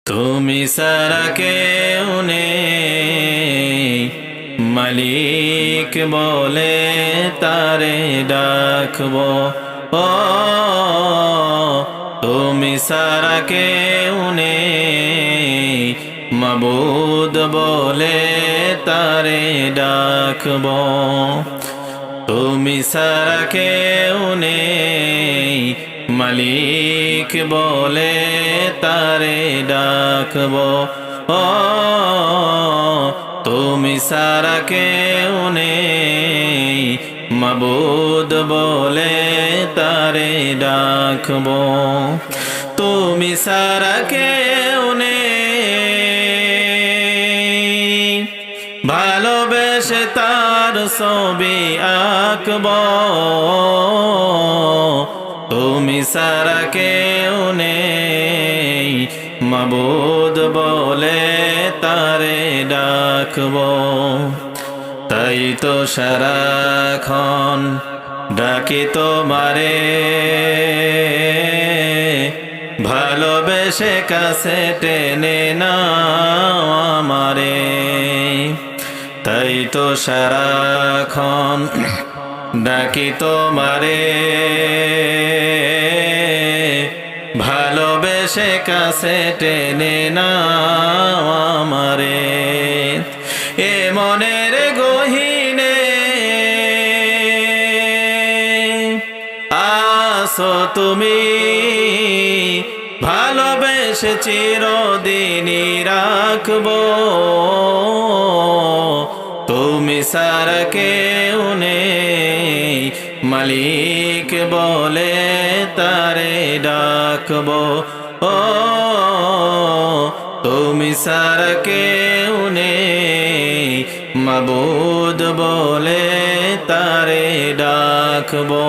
তুমি ছাড়া কেউ নেই, মালিক বলে তারে ডাকবো। ও তুমি ছাড়া কেউ নেই, মাবুদ বলে তারে ডাকবো। তুমি ছাড়া কেউ নেই, মালিক বলে তারে ডাকবো। ও তুমি ছাড়া কেউ নেই, মাবুদ বলে তারে ডাকবো। তুমি ছাড়া কেউ নেই, ভালোবেসে তার ছবি আঁকবো। তুমি ছাড়া কেউ নেই, মাবুদ বলে তারে ডাকবো। তাই তো সারাক্ষণ ডাকি তোমারে, ভালোবেসে কাছে টেনে নাও আমারে। তাই তো সারাক্ষণ ডাকি তোমারে, ভালোবেসে কাছে টেনে নাও আমারে। এ মনের গহীনে আসো তুমি, ভালোবেসে চিরদিনই রাখবো। তুমি ছাড়া কেউ নেই, মালিক বলে তারে ডাকবো। ও তুমি ছাড়া কেউ নেই, মাবুদ বলে তারে ডাকবো।